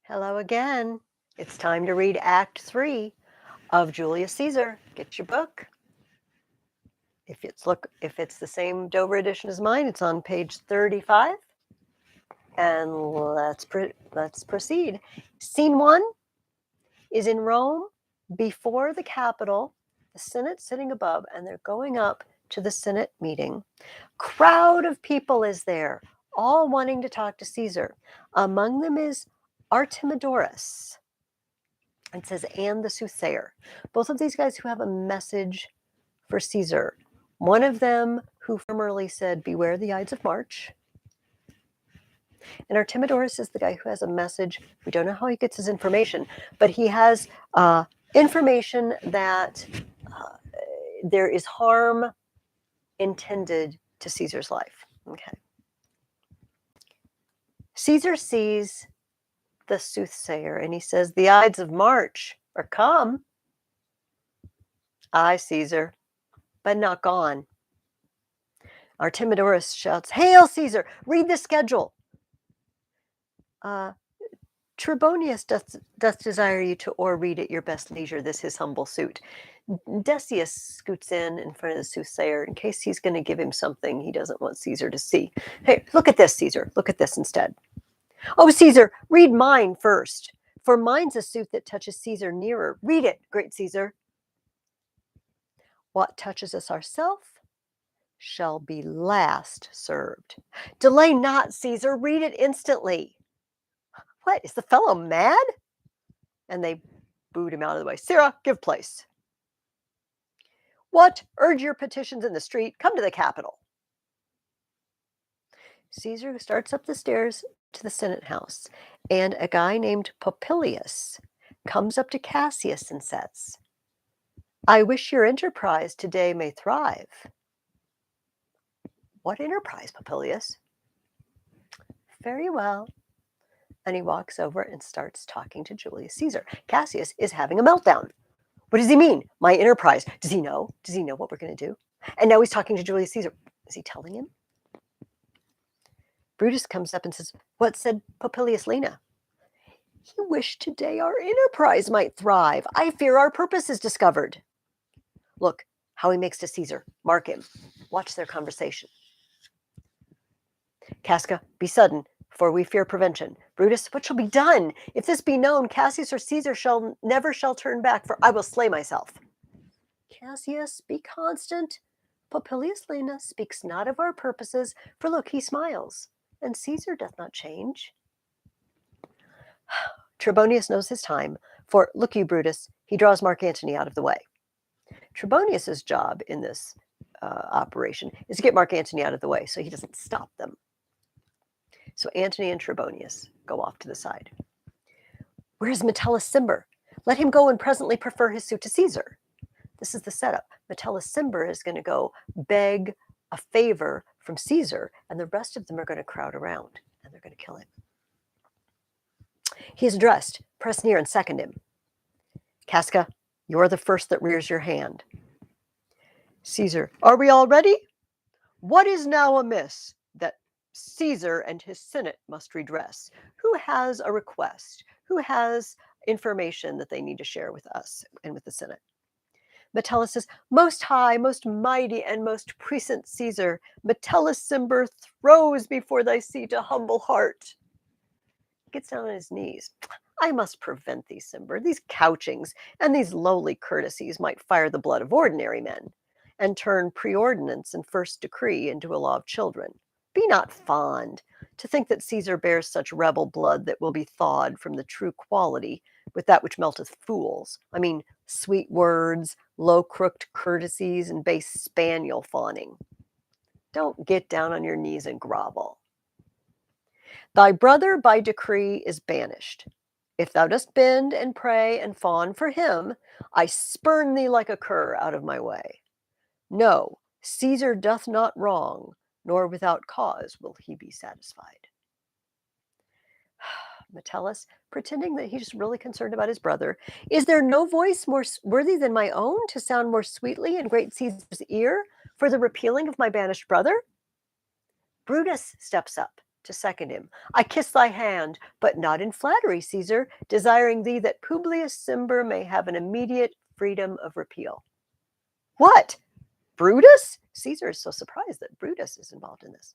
Hello again. It's time to read Act 3 of Julius Caesar. Get your book. If it's the same Dover edition as mine, it's on page 35. And let's proceed. Scene 1 is in Rome before the Capitol, the Senate sitting above, and they're going up to the Senate meeting. Crowd of people is there, all wanting to talk to Caesar. Among them is Artemidorus. It says, and the soothsayer. Both of these guys who have a message for Caesar. One of them who formerly said, beware the Ides of March. And Artemidorus is the guy who has a message. We don't know how he gets his information, but he has information that there is harm intended to Caesar's life. Okay. Caesar sees the soothsayer and he says, the Ides of March are come. Aye, Caesar, but not gone. Artemidorus shouts, hail, Caesar, read the schedule. Trebonius doth desire you to o'erread at your best leisure this his humble suit. Decius scoots in front of the soothsayer in case he's going to give him something he doesn't want Caesar to see. Hey, look at this, Caesar. Look at this instead. Oh, Caesar, read mine first, for mine's a suit that touches Caesar nearer. Read it, great Caesar. What touches us ourself shall be last served. Delay not, Caesar, read it instantly. What, is the fellow mad? And they booed him out of the way. Sirrah, give place. What, urge your petitions in the street, come to the Capitol. Caesar starts up the stairs to the Senate house, and a guy named Popilius comes up to Cassius and says, I wish your enterprise today may thrive. What enterprise, Popilius? Very well. And he walks over and starts talking to Julius Caesar. Cassius is having a meltdown. What does he mean? My enterprise. Does he know? Does he know what we're going to do? And now he's talking to Julius Caesar. Is he telling him? Brutus comes up and says, what said Popilius Lena? He wished today our enterprise might thrive. I fear our purpose is discovered. Look how he makes to Caesar. Mark him. Watch their conversation. Casca, be sudden, for we fear prevention. Brutus, what shall be done? If this be known, Cassius or Caesar never shall turn back, for I will slay myself. Cassius, be constant. Popilius Lena speaks not of our purposes, for look, he smiles, and Caesar doth not change. Trebonius knows his time, for look you, Brutus, he draws Mark Antony out of the way. Trebonius's job in this operation is to get Mark Antony out of the way so he doesn't stop them. So Antony and Trebonius go off to the side. Where's Metellus Cimber? Let him go and presently prefer his suit to Caesar. This is the setup. Metellus Cimber is going to go beg a favor from Caesar, and the rest of them are going to crowd around, and they're going to kill him. He is addressed. Press near and second him. Casca, you're the first that rears your hand. Caesar, are we all ready? What is now amiss that Caesar and his Senate must redress? Who has a request? Who has information that they need to share with us and with the Senate? Metellus says, most high, most mighty, and most puissant Caesar, Metellus Cimber throws before thy seat a humble heart. He gets down on his knees. I must prevent thee, Cimber. These couchings and these lowly courtesies might fire the blood of ordinary men, and turn preordinance and first decree into a law of children. Be not fond to think that Caesar bears such rebel blood that will be thawed from the true quality with that which melteth fools. I mean, sweet words, low-crooked courtesies, and base spaniel fawning. Don't get down on your knees and grovel. Thy brother by decree is banished. If thou dost bend and pray and fawn for him, I spurn thee like a cur out of my way. No, Caesar doth not wrong, nor without cause will he be satisfied. Metellus, pretending that he's really concerned about his brother, is there no voice more worthy than my own to sound more sweetly in great Caesar's ear for the repealing of my banished brother? Brutus steps up to second him. I kiss thy hand, but not in flattery, Caesar, desiring thee that Publius Cimber may have an immediate freedom of repeal. What? Brutus? Caesar is so surprised that Brutus is involved in this.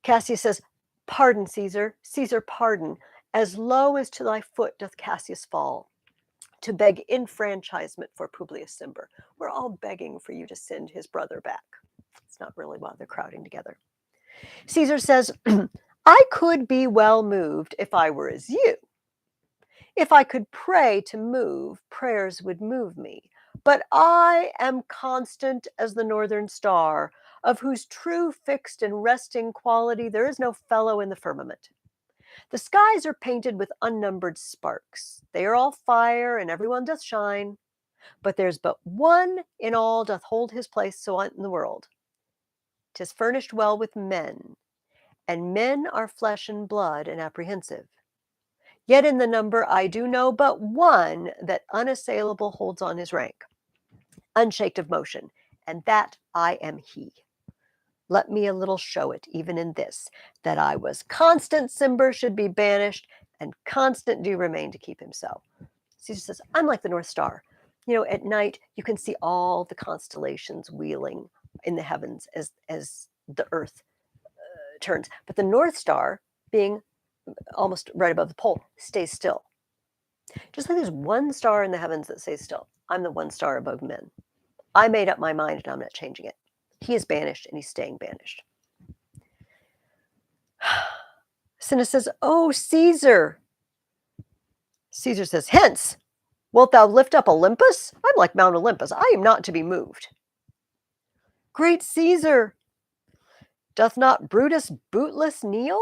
Cassius says, pardon, Caesar. Caesar, pardon. As low as to thy foot doth Cassius fall, to beg enfranchisement for Publius Cimber. We're all begging for you to send his brother back. It's not really why they're crowding together. Caesar says, I could be well moved if I were as you. If I could pray to move, prayers would move me. But I am constant as the northern star, of whose true, fixed, and resting quality there is no fellow in the firmament. The skies are painted with unnumbered sparks. They are all fire, and every one doth shine. But there's but one in all doth hold his place so in the world. 'Tis furnished well with men, and men are flesh and blood and apprehensive. Yet in the number I do know but one that unassailable holds on his rank, unshaked of motion, and that I am he. Let me a little show it, even in this, that I was constant Cimber should be banished, and constant do remain to keep him so. Caesar says, I'm like the North Star. You know, at night, you can see all the constellations wheeling in the heavens as the earth turns. But the North Star, being almost right above the pole, stays still. Just like there's one star in the heavens that stays still. I'm the one star above men. I made up my mind and I'm not changing it. He is banished and he's staying banished. Cinna says, oh, Caesar. Caesar says, hence, wilt thou lift up Olympus? I'm like Mount Olympus. I am not to be moved. Great Caesar, doth not Brutus bootless kneel?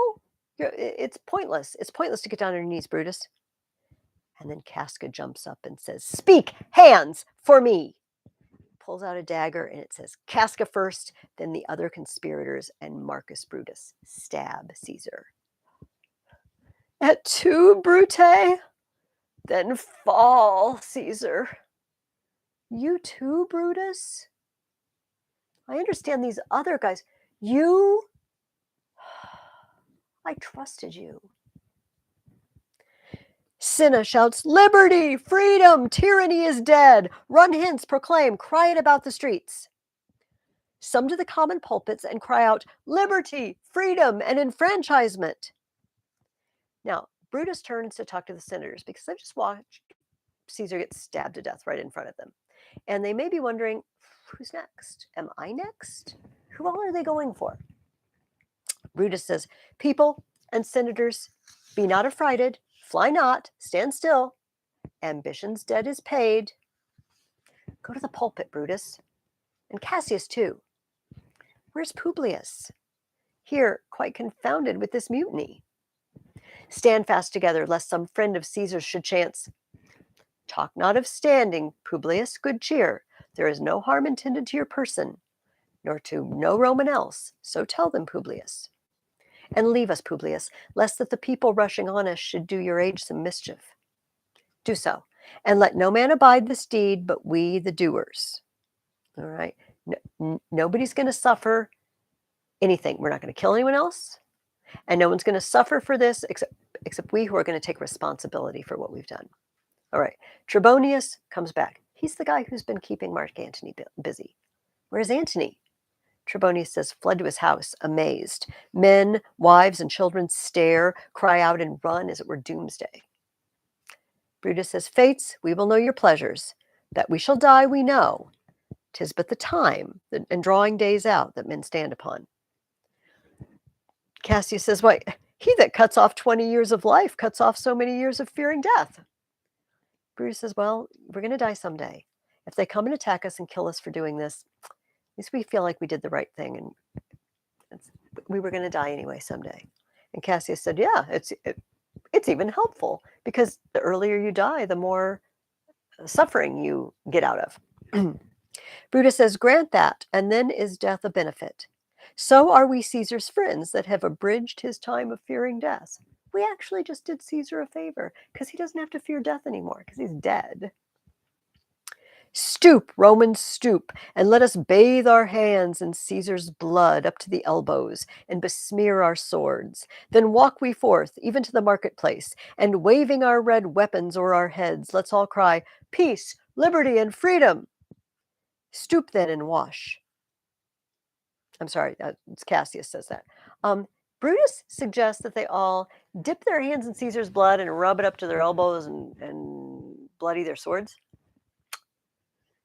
It's pointless. It's pointless to get down on your knees, Brutus. And then Casca jumps up and says, speak, hands, for me. Pulls out a dagger and it says, Casca first, then the other conspirators and Marcus Brutus. Stab Caesar. Et tu, Brute? Then fall, Caesar. You too, Brutus? I understand these other guys. You? I trusted you. Cinna shouts, liberty, freedom, tyranny is dead. Run hence, proclaim, cry it about the streets. Some to the common pulpits and cry out, liberty, freedom, and enfranchisement. Now, Brutus turns to talk to the senators because they've just watched Caesar get stabbed to death right in front of them. And they may be wondering, who's next? Am I next? Who all are they going for? Brutus says, people and senators, be not affrighted, fly not, stand still. Ambition's debt is paid. Go to the pulpit, Brutus. And Cassius, too. Where's Publius? Here, quite confounded with this mutiny. Stand fast together, lest some friend of Caesar's should chance. Talk not of standing, Publius, good cheer. There is no harm intended to your person, nor to no Roman else. So tell them, Publius. And leave us, Publius, lest that the people rushing on us should do your age some mischief. Do so, and let no man abide this deed but we, the doers. All right? Nobody's going to suffer anything. We're not going to kill anyone else, and no one's going to suffer for this except we who are going to take responsibility for what we've done. All right. Trebonius comes back. He's the guy who's been keeping Mark Antony busy. Where's Antony? Trebonius says, fled to his house, amazed. Men, wives, and children stare, cry out, and run as it were doomsday. Brutus says, fates, we will know your pleasures. That we shall die, we know. 'Tis but the time and drawing days out that men stand upon. Cassius says, why, he that cuts off 20 years of life cuts off so many years of fearing death. Brutus says, well, we're going to die someday. If they come and attack us and kill us for doing this, at least we feel like we did the right thing and we were going to die anyway someday. And Cassius said, yeah, it's even helpful because the earlier you die, the more suffering you get out of. Brutus says, grant that, and then is death a benefit. So are we Caesar's friends that have abridged his time of fearing death. We actually just did Caesar a favor because he doesn't have to fear death anymore because he's dead. Stoop, Romans, stoop, and let us bathe our hands in Caesar's blood up to the elbows, and besmear our swords. Then walk we forth, even to the marketplace, and waving our red weapons o'er our heads, let's all cry, Peace, liberty, and freedom. Stoop then and wash. I'm sorry, it's Cassius says that. Brutus suggests that they all dip their hands in Caesar's blood and rub it up to their elbows and bloody their swords.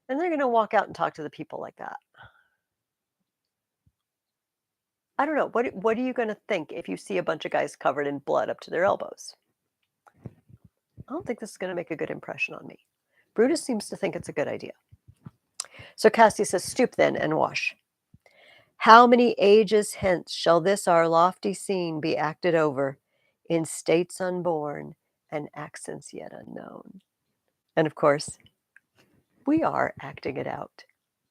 And they're going to walk out and talk to the people like that. I don't know. What are you going to think if you see a bunch of guys covered in blood up to their elbows? I don't think this is going to make a good impression on me. Brutus seems to think it's a good idea. So Cassius says, stoop then and wash. How many ages hence shall this our lofty scene be acted over in states unborn and accents yet unknown? And of course, we are acting it out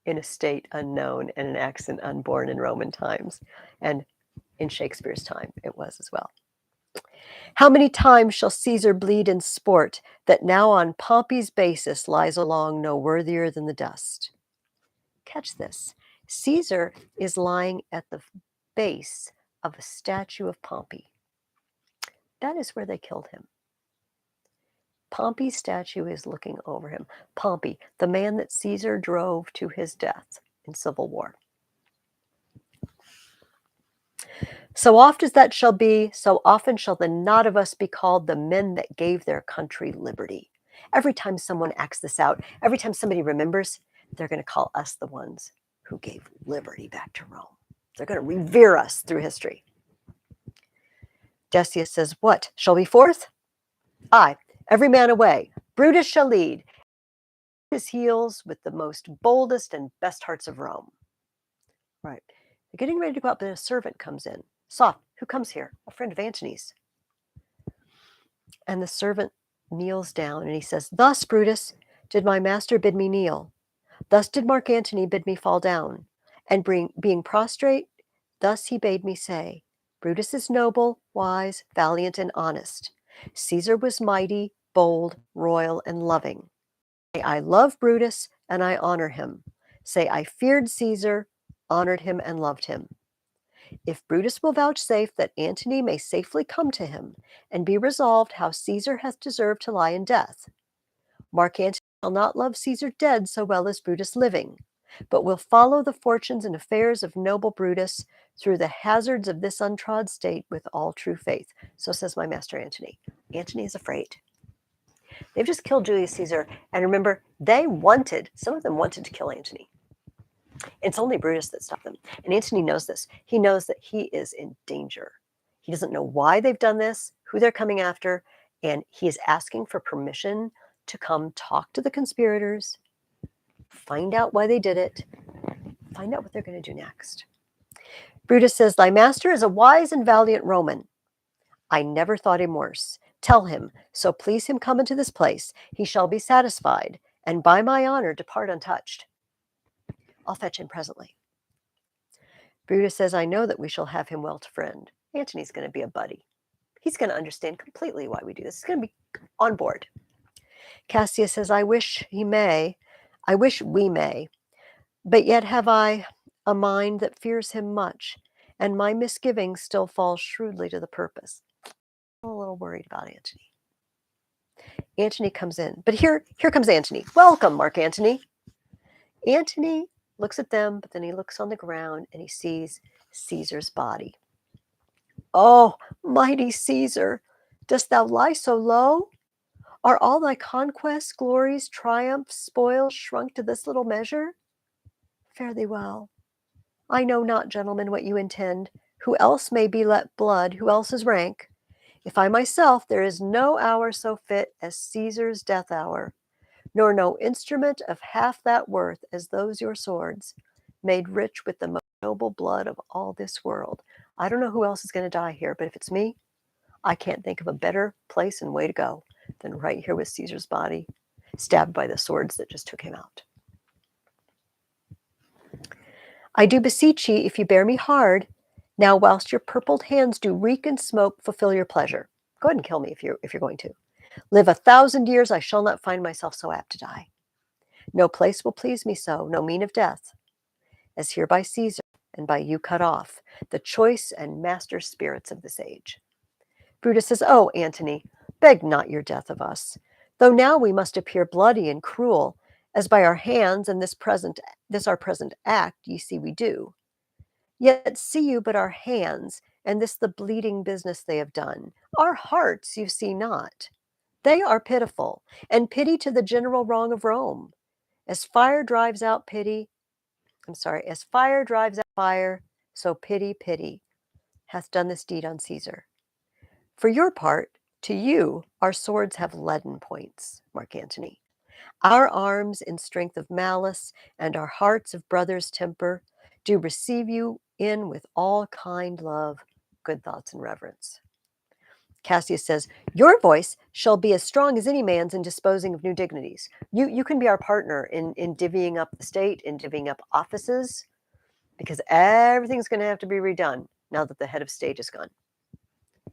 in a state unknown and an accent unborn in Roman times. And in Shakespeare's time, it was as well. How many times shall Caesar bleed in sport that now on Pompey's basis lies along no worthier than the dust? Catch this. Caesar is lying at the base of a statue of Pompey. That is where they killed him. Pompey's statue is looking over him. Pompey, the man that Caesar drove to his death in civil war. So oft as that shall be, so often shall the not of us be called the men that gave their country liberty. Every time someone acts this out, every time somebody remembers, they're going to call us the ones who gave liberty back to Rome. They're going to revere us through history. Decius says, what, shall we forth? Aye, every man away. Brutus shall lead his heels with the most boldest and best hearts of Rome. Right. They're getting ready to go out, but a servant comes in. Soft, who comes here? A friend of Antony's. And the servant kneels down and he says, thus, Brutus, did my master bid me kneel. Thus did Mark Antony bid me fall down. And being prostrate, thus he bade me say, Brutus is noble, wise, valiant, and honest. Caesar was mighty, bold, royal, and loving. Say, I love Brutus, and I honor him. Say, I feared Caesar, honored him, and loved him. If Brutus will vouchsafe that Antony may safely come to him, and be resolved how Caesar hath deserved to lie in death, Mark Antony shall not love Caesar dead so well as Brutus living, but will follow the fortunes and affairs of noble Brutus through the hazards of this untrod state with all true faith. So says my master Antony. Antony is afraid. They've just killed Julius Caesar. And remember, some of them wanted to kill Antony. It's only Brutus that stopped them. And Antony knows this. He knows that he is in danger. He doesn't know why they've done this, who they're coming after, and he is asking for permission to come talk to the conspirators, find out why they did it, find out what they're going to do next. Brutus says, thy master is a wise and valiant Roman. I never thought him worse. Tell him, so please him come into this place, he shall be satisfied, and by my honor depart untouched. I'll fetch him presently. Brutus says, I know that we shall have him well to friend. Antony's going to be a buddy. He's going to understand completely why we do this. He's going to be on board. Cassius says, I wish we may, but yet have I a mind that fears him much, and my misgivings still fall shrewdly to the purpose. I'm a little worried about Antony. Antony comes in, but here comes Antony. Welcome, Mark Antony. Antony looks at them, but then he looks on the ground and he sees Caesar's body. Oh, mighty Caesar, dost thou lie so low? Are all thy conquests, glories, triumphs, spoils shrunk to this little measure? Fare thee well. I know not, gentlemen, what you intend. Who else may be let blood, who else is rank? If I myself, there is no hour so fit as Caesar's death hour, nor no instrument of half that worth as those your swords, made rich with the most noble blood of all this world. I don't know who else is going to die here, but if it's me, I can't think of a better place and way to go than right here with Caesar's body, stabbed by the swords that just took him out. I do beseech ye, if you bear me hard, now whilst your purpled hands do reek and smoke, fulfill your pleasure. Go ahead and kill me if you're going to. Live 1,000 years, I shall not find myself so apt to die. No place will please me so, no mean of death, as here by Caesar and by you cut off, the choice and master spirits of this age. Brutus says, "Oh, Antony, beg not your death of us, though now we must appear bloody and cruel, as by our hands and this our present act ye see we do. Yet see you but our hands, and this the bleeding business they have done. Our hearts you see not. They are pitiful, and pity to the general wrong of Rome. As fire drives out as fire drives out fire, so pity hath done this deed on Caesar. For your part, to you our swords have leaden points, Mark Antony. Our arms in strength of malice, and our hearts of brother's temper, do receive you in with all kind love, good thoughts, and reverence." Cassius says, "Your voice shall be as strong as any man's in disposing of new dignities. You can be our partner in divvying up the state, in divvying up offices, because everything's going to have to be redone now that the head of state is gone.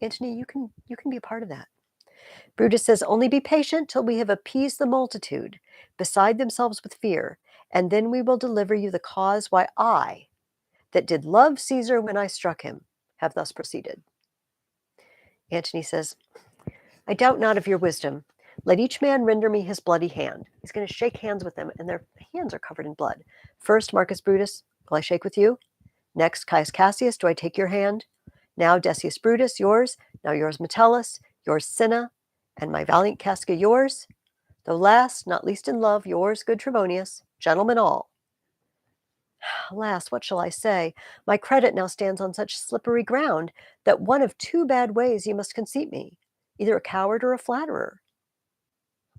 Antony, you can be a part of that." Brutus says, "Only be patient till we have appeased the multitude, beside themselves with fear, and then we will deliver you the cause why I, that did love Caesar when I struck him, have thus proceeded." Antony says, "I doubt not of your wisdom. Let each man render me his bloody hand." He's going to shake hands with them, and their hands are covered in blood. "First, Marcus Brutus, will I shake with you? Next, Caius Cassius, do I take your hand? Now, Decius Brutus, yours. Now yours, Metellus. Yours, Cinna. And my valiant Casca, yours. Though last, not least in love, yours, good Trebonius. Gentlemen all." Alas, what shall I say? My credit now stands on such slippery ground that one of two bad ways you must conceit me, either a coward or a flatterer.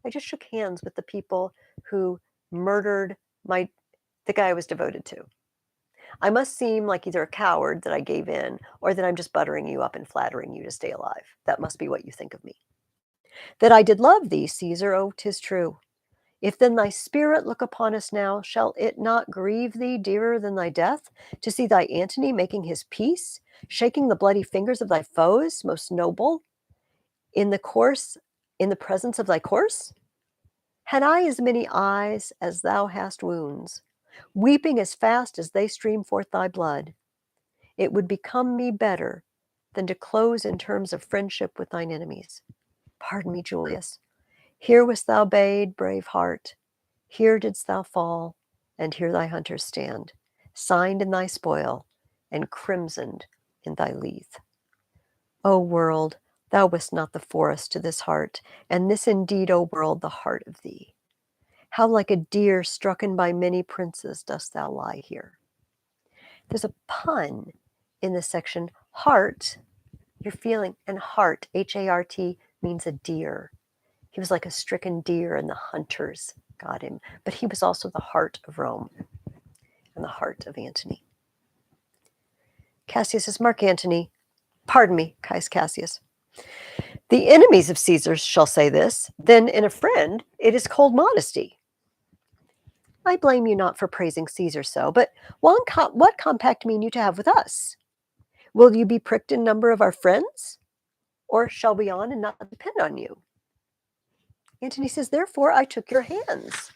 I just shook hands with the people who murdered the guy I was devoted to. I must seem like either a coward that I gave in, or that I'm just buttering you up and flattering you to stay alive. That must be what you think of me. That I did love thee, Caesar, oh, 'tis true. If then thy spirit look upon us now, shall it not grieve thee dearer than thy death, to see thy Antony making his peace, shaking the bloody fingers of thy foes, most noble, in the presence of thy corse? Had I as many eyes as thou hast wounds, weeping as fast as they stream forth thy blood, it would become me better than to close in terms of friendship with thine enemies. Pardon me, Julius. Here wast thou bade, brave heart. Here didst thou fall, and here thy hunters stand, signed in thy spoil, and crimsoned in thy lethe. O world, thou wast not the forest to this heart, and this indeed, O world, the heart of thee. How like a deer strucken by many princes dost thou lie here. There's a pun in this section. Heart, you're feeling, and heart, H-A-R-T, means a deer. He was like a stricken deer, and the hunters got him. But he was also the heart of Rome and the heart of Antony. Cassius says, Mark Antony, pardon me, Caius Cassius. The enemies of Caesar shall say this, then in a friend it is cold modesty. I blame you not for praising Caesar so, but what compact mean you to have with us? Will you be pricked in number of our friends? Or shall we on and not depend on you? Antony says, therefore I took your hands,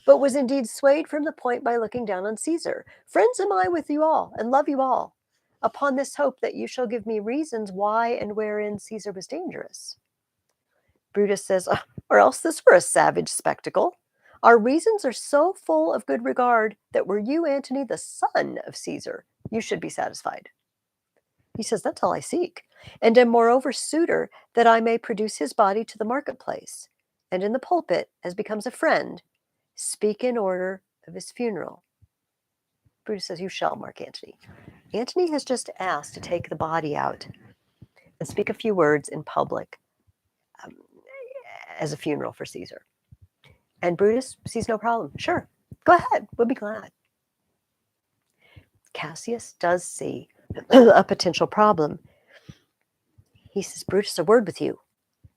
but was indeed swayed from the point by looking down on Caesar. Friends am I with you all, and love you all, upon this hope that you shall give me reasons why and wherein Caesar was dangerous. Brutus says, or else this were a savage spectacle. Our reasons are so full of good regard that were you, Antony, the son of Caesar, you should be satisfied. He says, that's all I seek, and am moreover suitor that I may produce his body to the marketplace, and in the pulpit, as becomes a friend, speak in order of his funeral. Brutus says, you shall, Mark Antony. Antony has just asked to take the body out and speak a few words in public as a funeral for Caesar. And Brutus sees no problem. Sure, go ahead, we'll be glad. Cassius does see a potential problem. He says, Brutus, a word with you.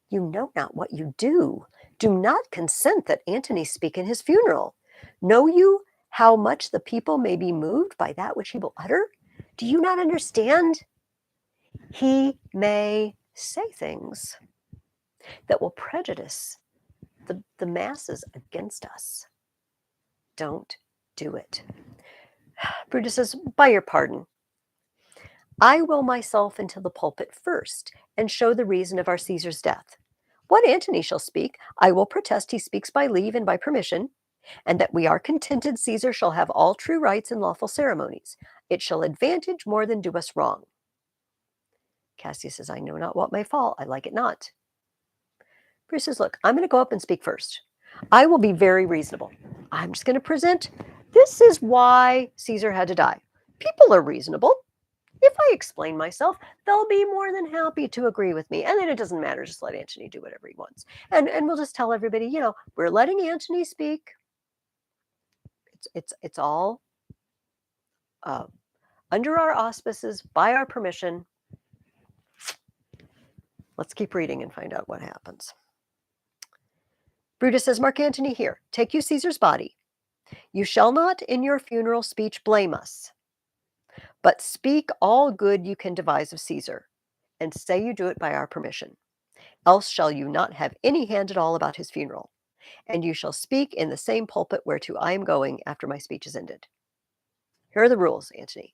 You know not what you do. Do not consent that Antony speak in his funeral. Know you how much the people may be moved by that which he will utter? Do you not understand? He may say things that will prejudice the masses against us. don't do it. Brutus says, by your pardon, I will myself into the pulpit first, and show the reason of our Caesar's death. What Antony shall speak, I will protest he speaks by leave and by permission, and that we are contented Caesar shall have all true rights and lawful ceremonies. It shall advantage more than do us wrong. Cassius says, I know not what may fall, I like it not. Bruce says, look, I'm going to go up and speak first. I will be very reasonable. I'm just going to present, this is why Caesar had to die. People are reasonable. If I explain myself, they'll be more than happy to agree with me. And then it doesn't matter, just let Antony do whatever he wants. And we'll just tell everybody, we're letting Antony speak. It's all under our auspices, by our permission. Let's keep reading and find out what happens. Brutus says, Mark Antony, here, take you Caesar's body. You shall not in your funeral speech blame us, but speak all good you can devise of Caesar, and say you do it by our permission. Else shall you not have any hand at all about his funeral, and you shall speak in the same pulpit whereto I am going after my speech is ended. Here are the rules, Antony.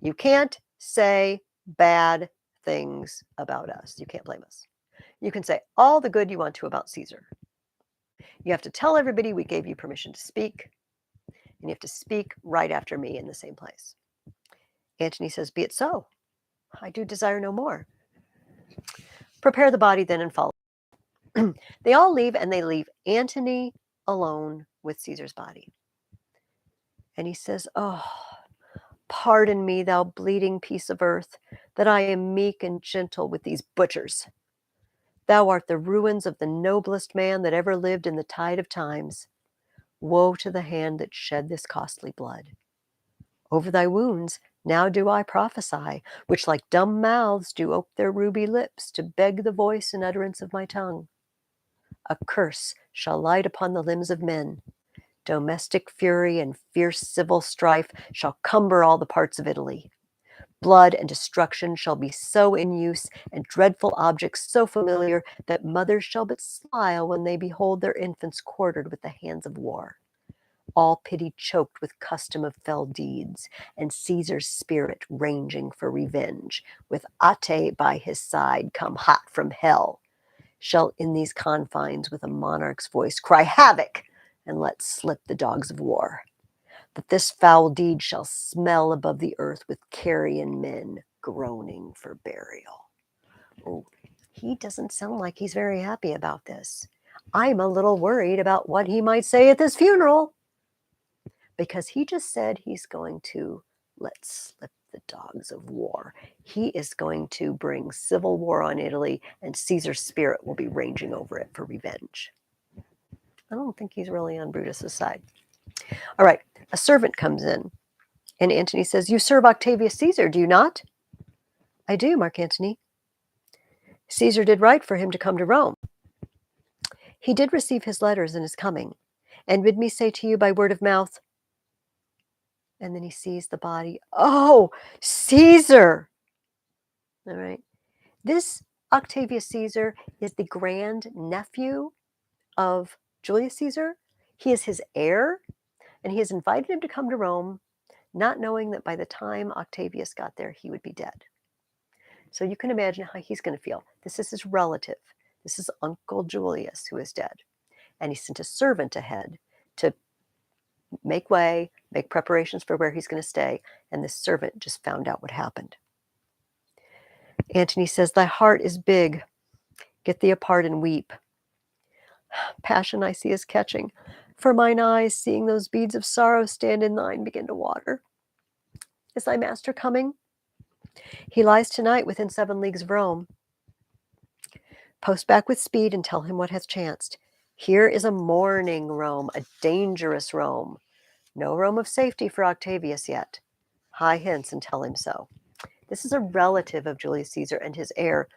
You can't say bad things about us. You can't blame us. You can say all the good you want to about Caesar. You have to tell everybody we gave you permission to speak, and you have to speak right after me in the same place. Antony says, be it so. I do desire no more. Prepare the body then and follow. They all leave, and they leave Antony alone with Caesar's body. And he says, oh, pardon me, thou bleeding piece of earth, that I am meek and gentle with these butchers. Thou art the ruins of the noblest man that ever lived in the tide of times. Woe to the hand that shed this costly blood. Over thy wounds now do I prophesy, which like dumb mouths do ope their ruby lips to beg the voice and utterance of my tongue. A curse shall light upon the limbs of men. Domestic fury and fierce civil strife shall cumber all the parts of Italy. Blood and destruction shall be so in use, and dreadful objects so familiar, that mothers shall but smile when they behold their infants quartered with the hands of war. All pity choked with custom of fell deeds, and Caesar's spirit ranging for revenge, with Ate by his side come hot from hell, shall in these confines with a monarch's voice cry havoc, and let slip the dogs of war. That this foul deed shall smell above the earth with carrion men groaning for burial. Oh, he doesn't sound like he's very happy about this. I'm a little worried about what he might say at this funeral, because he just said he's going to let slip the dogs of war. He is going to bring civil war on Italy, and Caesar's spirit will be raging over it for revenge. I don't think he's really on Brutus's side. All right, a servant comes in, and Antony says, you serve Octavius Caesar, do you not? I do, Mark Antony. Caesar did right for him to come to Rome. He did receive his letters and is coming, and bid me say to you by word of mouth. And then he sees the body. Oh, Caesar! All right. This Octavius Caesar is the grand nephew of Julius Caesar. He is his heir, and he has invited him to come to Rome, not knowing that by the time Octavius got there, he would be dead. So you can imagine how he's going to feel. This is his relative. This is Uncle Julius, who is dead. And he sent a servant ahead to make way, make preparations for where he's going to stay. And this servant just found out what happened. Antony says, thy heart is big. Get thee apart and weep. Passion I see is catching. For mine eyes, seeing those beads of sorrow stand in thine, begin to water. Is thy master coming? He lies tonight within 7 leagues of Rome. Post back with speed and tell him what hath chanced. Here is a mourning Rome, a dangerous Rome. No Rome of safety for Octavius yet. Hie hence and tell him so. This is a relative of Julius Caesar and his heir.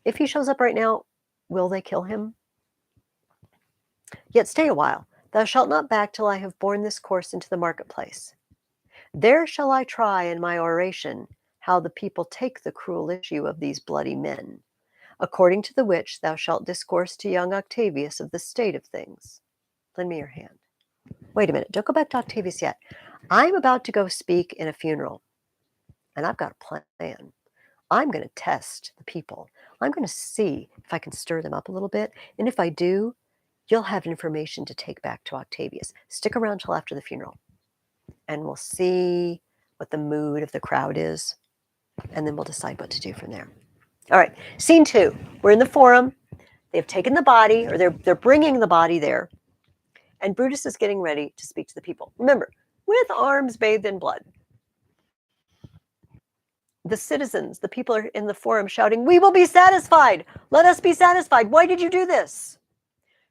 If he shows up right now, will they kill him? Yet stay a while. Thou shalt not back till I have borne this course into the marketplace. There shall I try in my oration how the people take the cruel issue of these bloody men, according to the which thou shalt discourse to young Octavius of the state of things. Lend me your hand. Wait a minute, don't go back to Octavius yet. I'm about to go speak in a funeral, and I've got a plan. I'm going to test the people. I'm going to see if I can stir them up a little bit. And if I do, you'll have information to take back to Octavius. Stick around till after the funeral, and we'll see what the mood of the crowd is, and then we'll decide what to do from there. All right, scene 2. We're in the forum. They've taken the body, or they're bringing the body there, and Brutus is getting ready to speak to the people. Remember, with arms bathed in blood. The citizens, the people are in the forum shouting, "We will be satisfied. Let us be satisfied. Why did you do this?"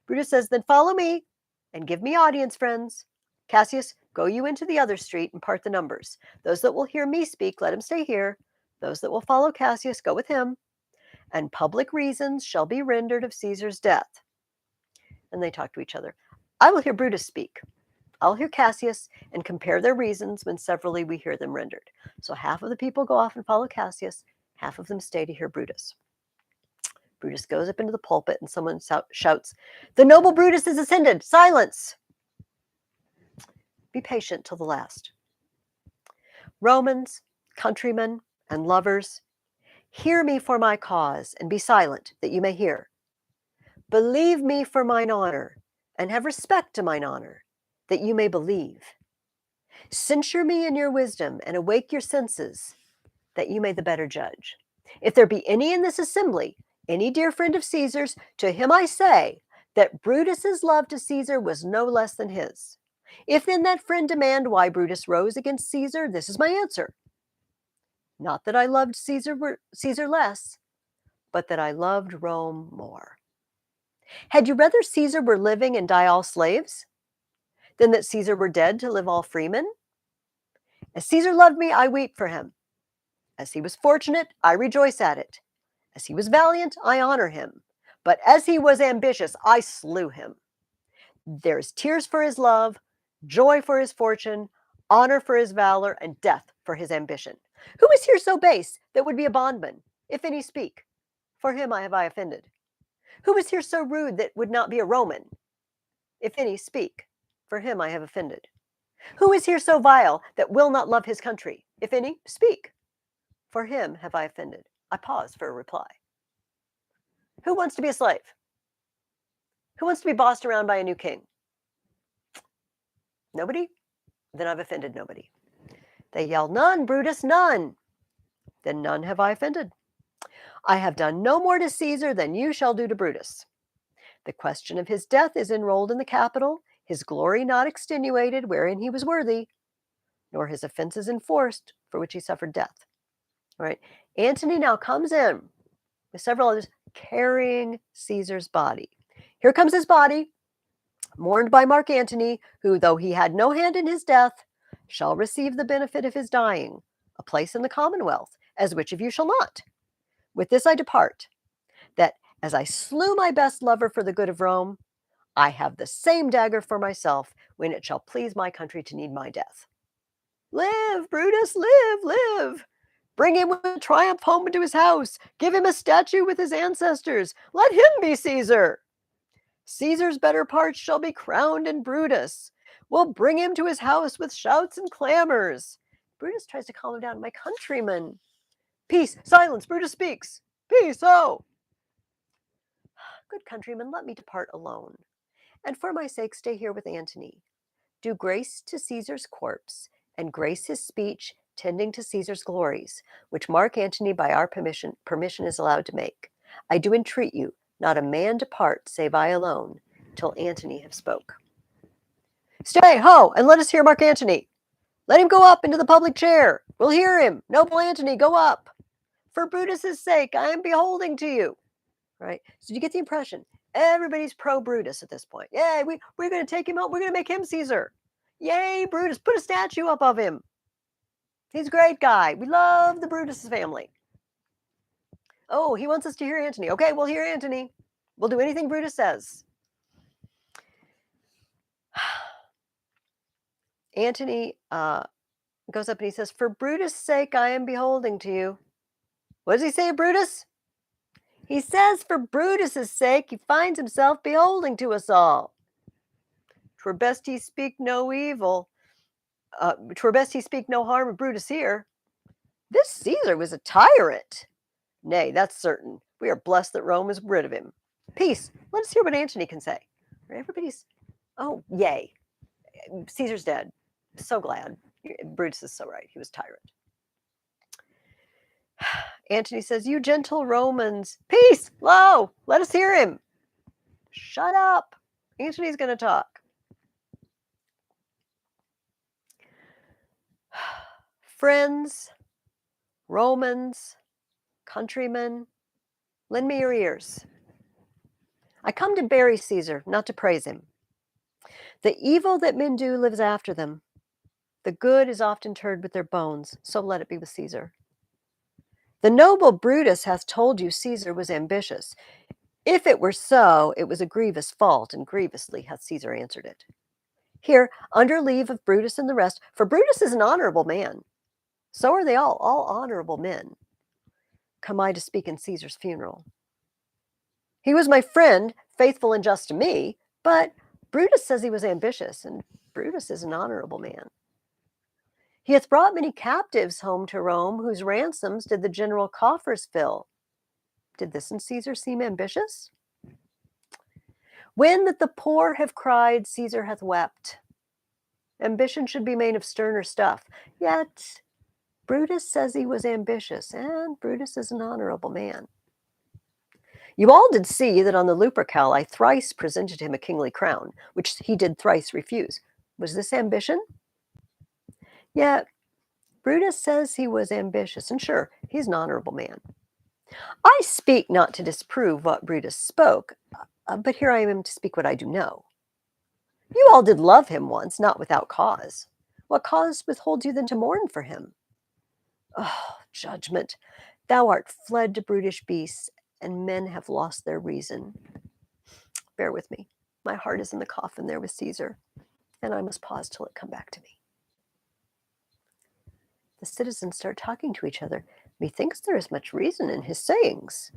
Brutus says, "Then follow me and give me audience, friends. Cassius, go you into the other street and part the numbers. Those that will hear me speak, let him stay here. Those that will follow Cassius, go with him. And public reasons shall be rendered of Caesar's death." And they talk to each other. I will hear Brutus speak. I'll hear Cassius and compare their reasons when severally we hear them rendered. So half of the people go off and follow Cassius, half of them stay to hear Brutus. Brutus goes up into the pulpit and someone shouts, "The noble Brutus is ascended! Silence!" Be patient till the last. Romans, countrymen, and lovers, hear me for my cause, and be silent, that you may hear. Believe me for mine honor, and have respect to mine honor, that you may believe. Censure me in your wisdom, and awake your senses, that you may the better judge. If there be any in this assembly, any dear friend of Caesar's, to him I say that Brutus's love to Caesar was no less than his. If then that friend demand why Brutus rose against Caesar, this is my answer. Not that I loved Caesar less, but that I loved Rome more. Had you rather Caesar were living and die all slaves, than that Caesar were dead to live all freemen? As Caesar loved me, I weep for him. As he was fortunate, I rejoice at it. As he was valiant, I honor him. But as he was ambitious, I slew him. There's tears for his love, joy for his fortune, honor for his valor, and death for his ambition. Who is here so base that would be a bondman, if any speak? For him have I offended. Who is here so rude that would not be a Roman? If any speak, for him I have offended. Who is here so vile that will not love his country? If any, speak. For him have I offended. I pause for a reply. Who wants to be a slave? Who wants to be bossed around by a new king? Nobody? Then I've offended nobody. They yell, "None, Brutus, none." Then none have I offended. I have done no more to Caesar than you shall do to Brutus. The question of his death is enrolled in the Capitol, his glory not extenuated, wherein he was worthy, nor his offenses enforced, for which he suffered death. All right. Antony now comes in with several others carrying Caesar's body. Here comes his body, mourned by Mark Antony, who, though he had no hand in his death, shall receive the benefit of his dying, a place in the commonwealth, as which of you shall not? With this I depart, that as I slew my best lover for the good of Rome, I have the same dagger for myself when it shall please my country to need my death. Live, Brutus, live, live. Bring him with triumph home into his house. Give him a statue with his ancestors. Let him be Caesar. Caesar's better parts shall be crowned in Brutus. We'll bring him to his house with shouts and clamors. Brutus tries to calm him down. My countrymen. Peace, silence, Brutus speaks. Peace, oh. Good countrymen, let me depart alone. And for my sake, stay here with Antony. Do grace to Caesar's corpse, and grace his speech tending to Caesar's glories, which Mark Antony by our permission is allowed to make. I do entreat you, not a man depart, save I alone, till Antony have spoke. Stay, ho, and let us hear Mark Antony. Let him go up into the public chair. We'll hear him. Noble Antony, go up. For Brutus's sake, I am beholding to you. Right? So you get the impression everybody's pro Brutus at this point. Yay, we're going to take him out. We're going to make him Caesar. Yay, Brutus. Put a statue up of him. He's a great guy. We love the Brutus family. Oh, he wants us to hear Antony. Okay, we'll hear Antony. We'll do anything Brutus says. Antony goes up and he says, for Brutus' sake, I am beholding to you. What does he say, Brutus? He says, for Brutus' sake, he finds himself beholding to us all. 'Twere best he speak no evil. 'Twere best he speak no harm of Brutus here. This Caesar was a tyrant. Nay, that's certain. We are blessed that Rome is rid of him. Peace. Let us hear what Antony can say. Everybody's, oh, yay. Caesar's dead. So glad. Brutus is so right. He was a tyrant. Antony says, you gentle Romans, peace, lo, let us hear him. Shut up. Antony's going to talk. Friends, Romans, countrymen, lend me your ears. I come to bury Caesar, not to praise him. The evil that men do lives after them. The good is often interred with their bones, so let it be with Caesar. The noble Brutus hath told you Caesar was ambitious. If it were so, it was a grievous fault, and grievously hath Caesar answered it. Here, under leave of Brutus and the rest, for Brutus is an honorable man. So are they all honorable men. Come I to speak in Caesar's funeral. He was my friend, faithful and just to me, but Brutus says he was ambitious, and Brutus is an honorable man. He hath brought many captives home to Rome, whose ransoms did the general coffers fill. Did this in Caesar seem ambitious? When that the poor have cried, Caesar hath wept. Ambition should be made of sterner stuff. Yet Brutus says he was ambitious, and Brutus is an honorable man. You all did see that on the Lupercal I thrice presented him a kingly crown, which he did thrice refuse. Was this ambition? Yet Brutus says he was ambitious, and sure, he's an honorable man. I speak not to disprove what Brutus spoke, but here I am to speak what I do know. You all did love him once, not without cause. What cause withholds you then to mourn for him? Oh, judgment, thou art fled to brutish beasts, and men have lost their reason. Bear with me. My heart is in the coffin there with Caesar, and I must pause till it come back to me. The citizens start talking to each other. Methinks there is much reason in his sayings.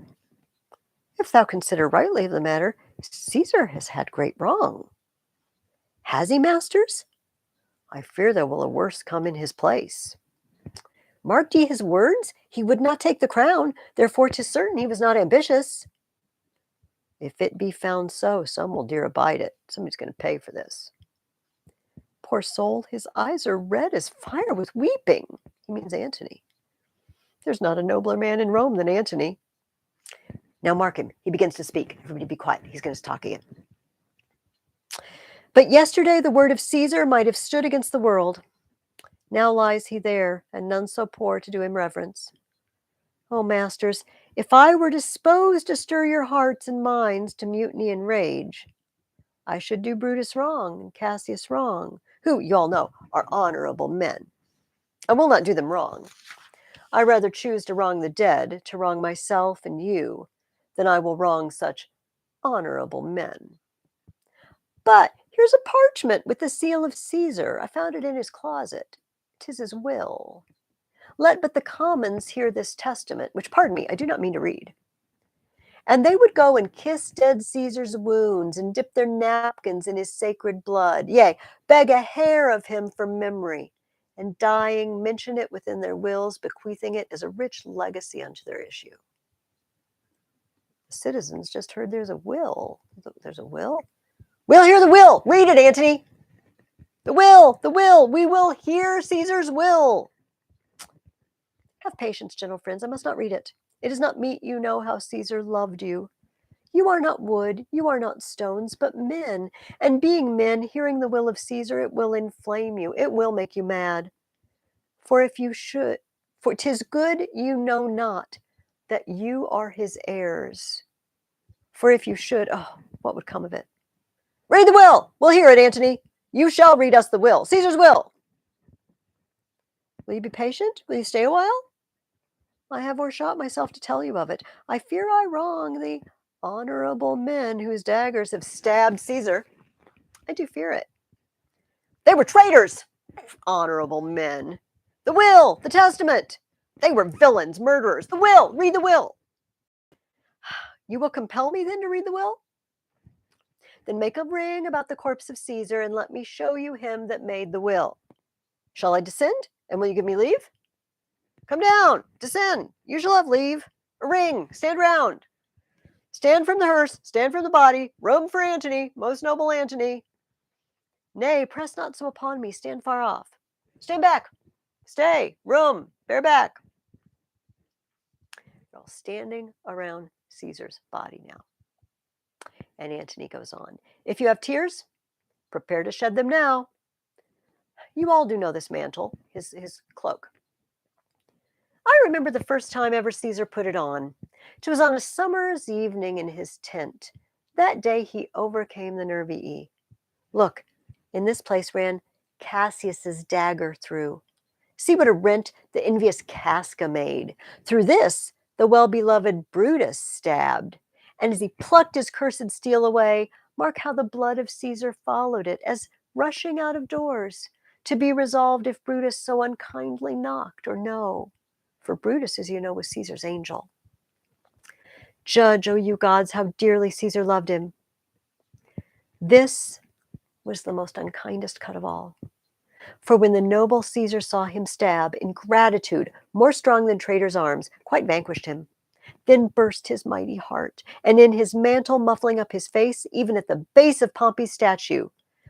If thou consider rightly of the matter, Caesar has had great wrong. Has he, masters? I fear there will a worse come in his place. Marked ye his words? He would not take the crown, therefore 'tis certain he was not ambitious. If it be found so, some will dear abide it. Somebody's going to pay for this. Poor soul, his eyes are red as fire with weeping. He means Antony. There's not a nobler man in Rome than Antony. Now mark him. He begins to speak. Everybody be quiet. He's going to talk again. But yesterday the word of Caesar might have stood against the world. Now lies he there, and none so poor to do him reverence. O masters, if I were disposed to stir your hearts and minds to mutiny and rage, I should do Brutus wrong and Cassius wrong, who, you all know, are honorable men. I will not do them wrong. I rather choose to wrong the dead, to wrong myself and you, than I will wrong such honorable men. But here's a parchment with the seal of Caesar. I found it in his closet. 'Tis his will. Let but the commons hear this testament, which, pardon me, I do not mean to read. And they would go and kiss dead Caesar's wounds and dip their napkins in his sacred blood, yea, beg a hair of him for memory, and dying mention it within their wills, bequeathing it as a rich legacy unto their issue. The citizens just heard there's a will. There's a will? We'll hear the will. Read it, Antony. The will. We will hear Caesar's will. Have patience, gentle friends. I must not read it. It is not meet you know how Caesar loved you. You are not wood, you are not stones, but men. And being men, hearing the will of Caesar, it will inflame you. It will make you mad. For 'tis good you know not that you are his heirs. For if you should, oh, what would come of it? Read the will. We'll hear it, Antony. You shall read us the will. Caesar's will. Will you be patient? Will you stay a while? I have o'ershot myself to tell you of it. I fear I wrong the honorable men whose daggers have stabbed Caesar. I do fear it. They were traitors, honorable men. The will, the testament. They were villains, murderers. The will, read the will. You will compel me then to read the will? Then make a ring about the corpse of Caesar and let me show you him that made the will. Shall I descend? And will you give me leave? Come down, descend. You shall have leave. A ring, stand round. Stand from the hearse, stand from the body. Rome for Antony, most noble Antony. Nay, press not so upon me, stand far off. Stand back, stay, room, bear back. They're all standing around Caesar's body now. And Antony goes on. If you have tears, prepare to shed them now. You all do know this mantle, his cloak. I remember the first time ever Caesar put it on. It was on a summer's evening in his tent. That day he overcame the nervii. Look, in this place ran Cassius's dagger through. See what a rent the envious Casca made. Through this the well-beloved Brutus stabbed. And as he plucked his cursed steel away, mark how the blood of Caesar followed it, as rushing out of doors, to be resolved if Brutus so unkindly knocked or no. For Brutus, as you know, was Caesar's angel. Judge, O you gods, how dearly Caesar loved him. This was the most unkindest cut of all. For when the noble Caesar saw him stab, ingratitude, more strong than traitor's arms, quite vanquished him. Then burst his mighty heart, and in his mantle muffling up his face, even at the base of Pompey's statue,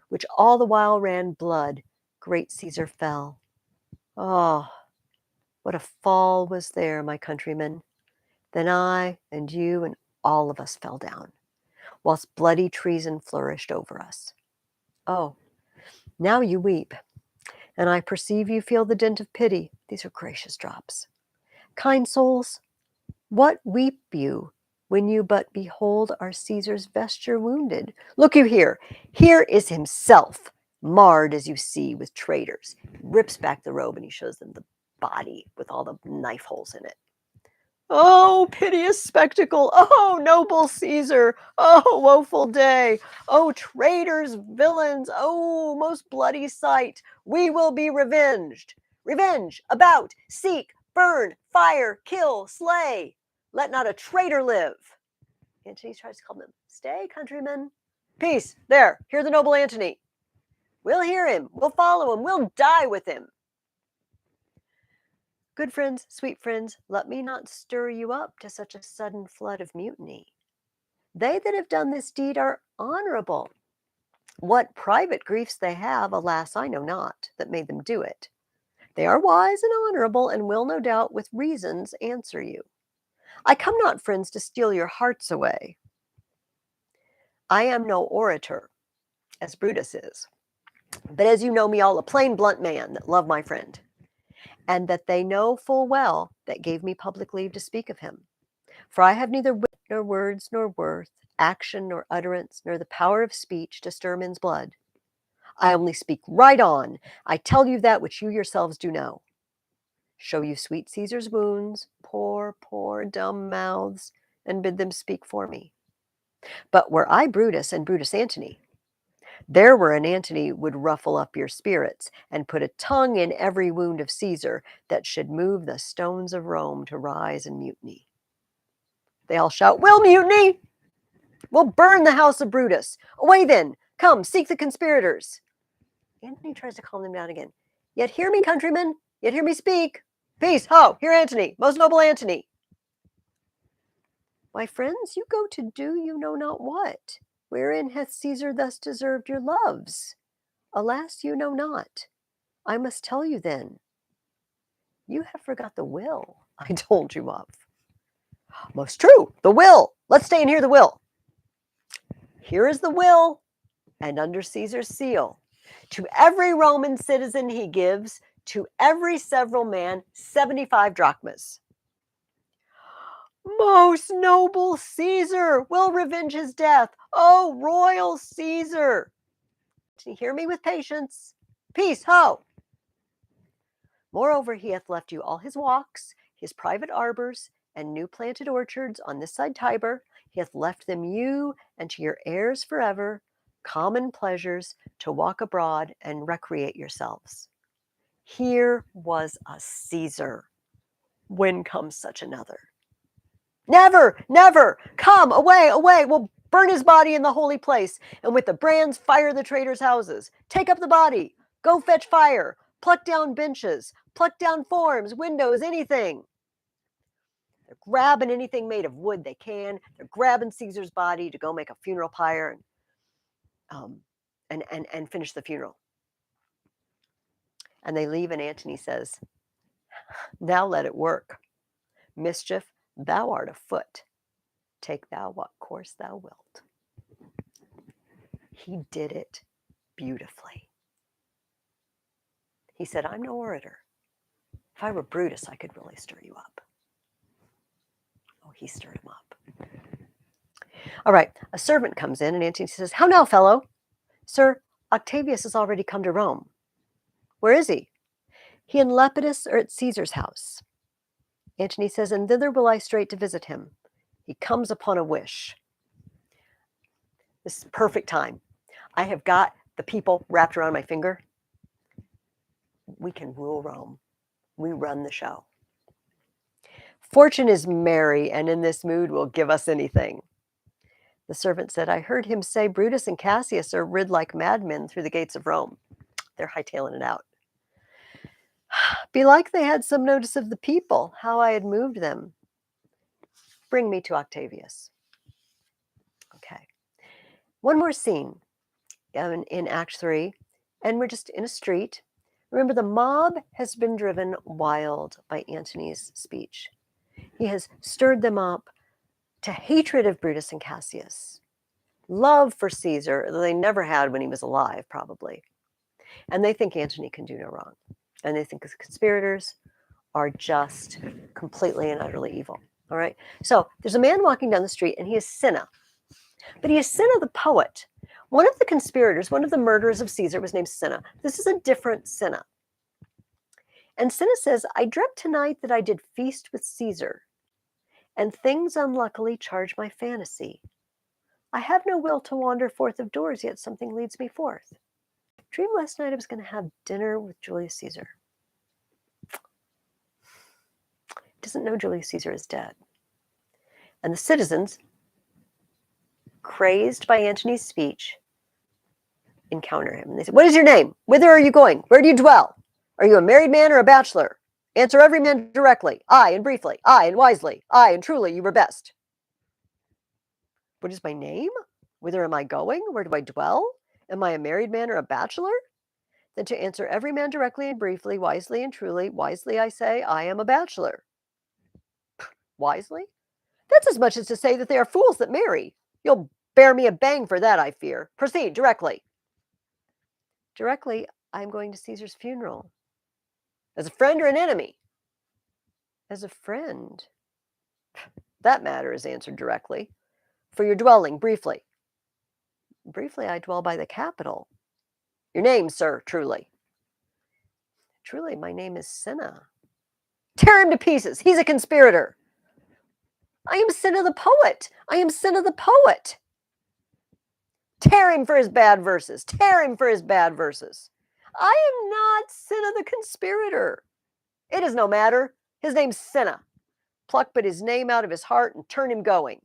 which all the while ran blood, great Caesar fell. Oh, what a fall was there, my countrymen. Then I and you and all of us fell down, whilst bloody treason flourished over us. Oh, now you weep, and I perceive you feel the dint of pity. These are gracious drops. Kind souls, what weep you when you but behold our Caesar's vesture wounded? Look you here. Here is himself, marred as you see with traitors. He rips back the robe and he shows them the body with all the knife holes in it. Oh, piteous spectacle! Oh, noble Caesar! Oh, woeful day! Oh, traitors, villains! Oh, most bloody sight! We will be revenged! Revenge, about, seek, burn, fire, kill, slay! Let not a traitor live! Antony tries to calm them. Stay, countrymen. Peace! There, hear the noble Antony. We'll hear him. We'll follow him. We'll die with him. Good friends, sweet friends, let me not stir you up to such a sudden flood of mutiny. They that have done this deed are honorable. What private griefs they have, alas, I know not, that made them do it. They are wise and honorable, and will, no doubt, with reasons answer you. I come not, friends, to steal your hearts away. I am no orator, as Brutus is, but as you know me all, a plain, blunt man that love my friend, and that they know full well that gave me public leave to speak of him. For I have neither wit nor words nor worth, action nor utterance, nor the power of speech to stir men's blood. I only speak right on. I tell you that which you yourselves do know. Show you sweet Caesar's wounds, poor, poor dumb mouths, and bid them speak for me. But were I Brutus and Brutus Antony, there were an Antony would ruffle up your spirits and put a tongue in every wound of Caesar that should move the stones of Rome to rise and mutiny. They all shout, we'll mutiny! We'll burn the house of Brutus. Away then, come, seek the conspirators. Antony tries to calm them down again. Yet hear me, countrymen, yet hear me speak. Peace, ho, hear Antony, most noble Antony. My friends, you go to do you know not what. Wherein hath Caesar thus deserved your loves? Alas, you know not. I must tell you then. You have forgot the will I told you of. Most true, the will. Let's stay and hear the will. Here is the will, and under Caesar's seal. To every Roman citizen he gives, to every several man, 75 drachmas. Most noble Caesar will revenge his death. Oh, royal Caesar. Do you hear me with patience? Peace, ho. Moreover, he hath left you all his walks, his private arbors, and new planted orchards on this side Tiber. He hath left them you and to your heirs forever, common pleasures to walk abroad and recreate yourselves. Here was a Caesar. When comes such another? Never, never. Come, away, away. We'll Burn his body in the holy place, and with the brands fire the traitors' houses. Take up the body. Go fetch fire. Pluck down benches. Pluck down forms, windows, anything. They're grabbing anything made of wood they can. They're grabbing Caesar's body to go make a funeral pyre and finish the funeral. And they leave, and Antony says, now let it work. Mischief, thou art afoot. Take thou what course thou wilt. He did it beautifully. He said, I'm no orator. If I were Brutus, I could really stir you up. Oh, he stirred him up. All right, a servant comes in, and Antony says, how now, fellow? Sir, Octavius has already come to Rome. Where is he? He and Lepidus are at Caesar's house. Antony says, and thither will I straight to visit him. He comes upon a wish. This is perfect time. I have got the people wrapped around my finger. We can rule Rome. We run the show. Fortune is merry, and in this mood will give us anything. The servant said, I heard him say Brutus and Cassius are rid like madmen through the gates of Rome. They're hightailing it out. Belike they had some notice of the people, how I had moved them. Bring me to Octavius. Okay. One more scene in Act 3, and we're just in a street. Remember, the mob has been driven wild by Antony's speech. He has stirred them up to hatred of Brutus and Cassius, love for Caesar that they never had when he was alive, probably. And they think Antony can do no wrong. And they think the conspirators are just completely and utterly evil. All right. So there's a man walking down the street, and he is Cinna. But he is Cinna the poet. One of the conspirators, one of the murderers of Caesar, was named Cinna. This is a different Cinna. And Cinna says, I dreamt tonight that I did feast with Caesar, and things unluckily charge my fantasy. I have no will to wander forth of doors, yet something leads me forth. Dreamed last night I was going to have dinner with Julius Caesar. Doesn't know Julius Caesar is dead. And the citizens, crazed by Antony's speech, encounter him. And they say, what is your name? Whither are you going? Where do you dwell? Are you a married man or a bachelor? Answer every man directly, aye and briefly, aye and wisely, aye and truly, you were best. What is my name? Whither am I going? Where do I dwell? Am I a married man or a bachelor? Then to answer every man directly and briefly, wisely and truly, wisely I say, I am a bachelor. Wisely? That's as much as to say that they are fools that marry. You'll bear me a bang for that, I fear. Proceed directly. Directly, I'm going to Caesar's funeral. As a friend or an enemy? As a friend. That matter is answered directly. For your dwelling, briefly. Briefly, I dwell by the Capitol. Your name, sir, truly. Truly, my name is Cinna. Tear him to pieces. He's a conspirator. I am Cinna the poet. I am Cinna the poet. Tear him for his bad verses. Tear him for his bad verses. I am not Cinna the conspirator. It is no matter. His name's Cinna. Pluck but his name out of his heart and turn him going.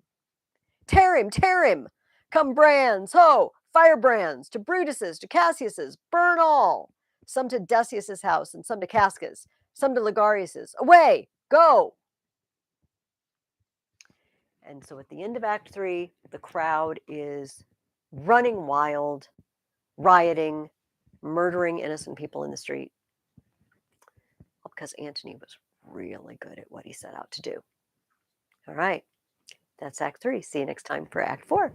Tear him, tear him. Come brands, ho, firebrands, to Brutus's, to Cassius's, burn all. Some to Decius's house and some to Casca's, some to Ligarius's. Away, go. And so at the end of Act 3, the crowd is running wild, rioting, murdering innocent people in the street. Because Antony was really good at what he set out to do. All right, that's Act 3. See you next time for Act 4.